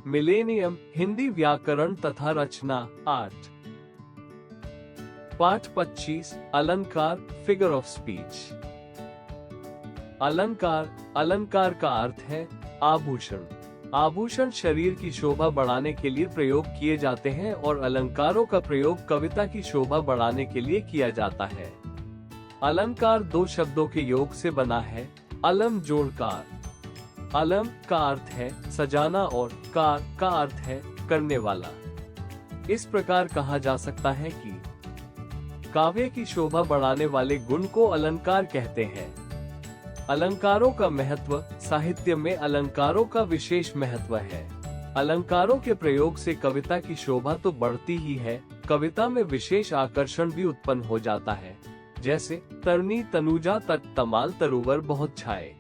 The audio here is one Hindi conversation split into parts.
मिलेनियम, हिंदी व्याकरण तथा रचना 8। पाठ 25, अलंकार, फिगर ऑफ स्पीच। अलंकार, अलंकार का अर्थ है आभूषण। आभूषण शरीर की शोभा बढ़ाने के लिए प्रयोग किए जाते हैं और अलंकारों का प्रयोग कविता की शोभा बढ़ाने के लिए किया जाता है। अलंकार दो शब्दों के योग से बना है, अलम जोड़कार। अलम का अर्थ है सजाना और कार का अर्थ है करने वाला। इस प्रकार कहा जा सकता है कि काव्य की शोभा बढ़ाने वाले गुण को अलंकार कहते हैं। अलंकारों का महत्व। साहित्य में अलंकारों का विशेष महत्व है। अलंकारों के प्रयोग से कविता की शोभा तो बढ़ती ही है, कविता में विशेष आकर्षण भी उत्पन्न हो जाता है। जैसे तरनी तनुजा तट तमाल तरुवर बहुत छाए।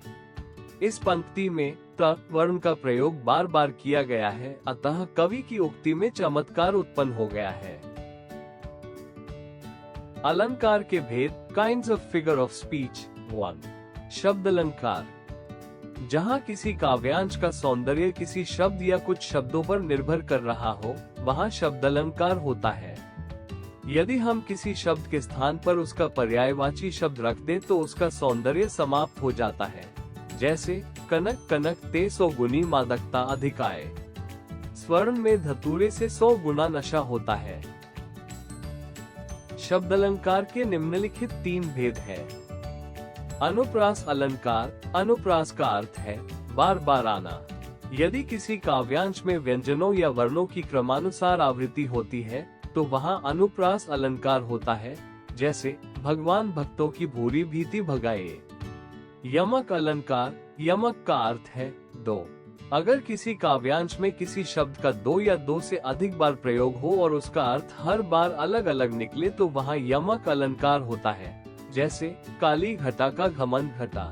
इस पंक्ति में त वर्ण का प्रयोग बार बार किया गया है, अतः कवि की उक्ति में चमत्कार उत्पन्न हो गया है। अलंकार के भेद। Kinds of figure of speech. 1. शब्द अलंकार। जहाँ किसी काव्यांश का सौंदर्य किसी शब्द या कुछ शब्दों पर निर्भर कर रहा हो, वहाँ शब्द अलंकार होता है। यदि हम किसी शब्द के स्थान पर उसका पर्यायवाची शब्द रख दें तो उसका सौंदर्य समाप्त हो जाता है। जैसे कनक कनक ते 100 गुनी मादकता अधिकाय। स्वर्ण में धतूरे से 100 गुना नशा होता है। शब्द अलंकार के निम्नलिखित 3 भेद हैं। अनुप्रास अलंकार। अनुप्रास का अर्थ है बार बार आना। यदि किसी काव्यांश में व्यंजनों या वर्णों की क्रमानुसार आवृत्ति होती है तो वहाँ अनुप्रास अलंकार होता है। जैसे भगवान भक्तों की भूरी भीति भगाए। यमक अलंकार। यमक का अर्थ है 2। अगर किसी काव्यांश में किसी शब्द का 2 या 2 से अधिक बार प्रयोग हो और उसका अर्थ हर बार अलग अलग निकले तो वहाँ यमक अलंकार होता है। जैसे काली घटा का घमंड घटा।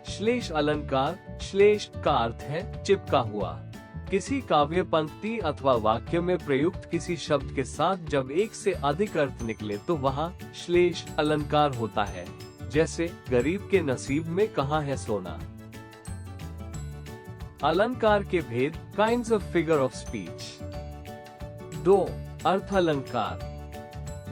श्लेष अलंकार। श्लेष का अर्थ है चिपका हुआ। किसी काव्य पंक्ति अथवा वाक्य में प्रयुक्त किसी शब्द के साथ जब एक से अधिक अर्थ निकले तो वहाँ श्लेष अलंकार होता है। जैसे गरीब के नसीब में कहाँ है सोना। अलंकार के भेद। Kinds of figure of speech. 2. अर्थ अलंकार।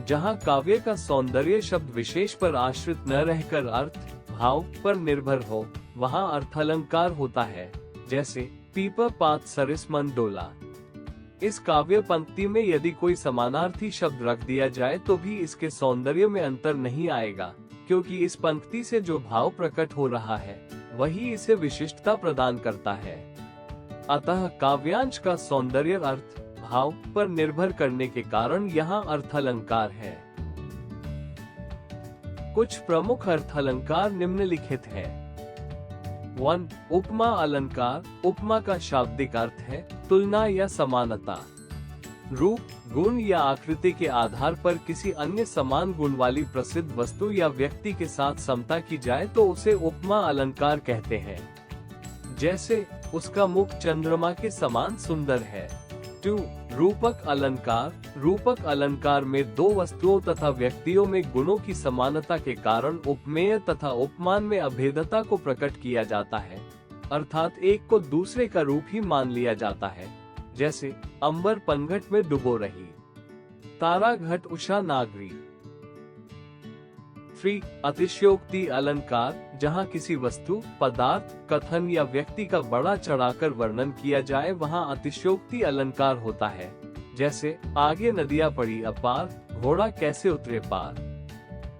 जहाँ काव्य का सौंदर्य शब्द विशेष पर आश्रित न रहकर अर्थ भाव पर निर्भर हो, वहाँ अर्थ अलंकार होता है। जैसे पीपर पात सरिस मन डोला। इस काव्य पंक्ति में यदि कोई समानार्थी शब्द रख दिया जाए तो भी इसके सौंदर्य में अंतर नहीं आएगा, क्योंकि इस पंक्ति से जो भाव प्रकट हो रहा है वही इसे विशिष्टता प्रदान करता है। अतः काव्यांश का सौंदर्य अर्थ भाव पर निर्भर करने के कारण यहाँ अर्थ अलंकार है। कुछ प्रमुख अर्थ अलंकार निम्नलिखित हैं। 1. उपमा अलंकार। उपमा का शाब्दिक अर्थ है तुलना या समानता। रूप, गुण या आकृति के आधार पर किसी अन्य समान गुण वाली प्रसिद्ध वस्तु या व्यक्ति के साथ समता की जाए तो उसे उपमा अलंकार कहते हैं। जैसे उसका मुख चंद्रमा के समान सुंदर है। 2. रूपक अलंकार। रूपक अलंकार में 2 वस्तुओं तथा व्यक्तियों में गुणों की समानता के कारण उपमेय तथा उपमान में अभेदता को प्रकट किया जाता है, अर्थात एक को दूसरे का रूप ही मान लिया जाता है। जैसे अंबर पनघट में डुबो रही, तारा घट उषा नागरी। 3. अतिशयोक्ति अलंकार। जहाँ किसी वस्तु, पदार्थ, कथन या व्यक्ति का बड़ा चढ़ाकर वर्णन किया जाए वहाँ अतिशयोक्ति अलंकार होता है। जैसे आगे नदियाँ पड़ी अपार, घोड़ा कैसे उतरे पार।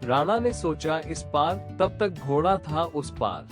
राणा ने सोचा इस पार, तब तक घोड़ा था उस पार।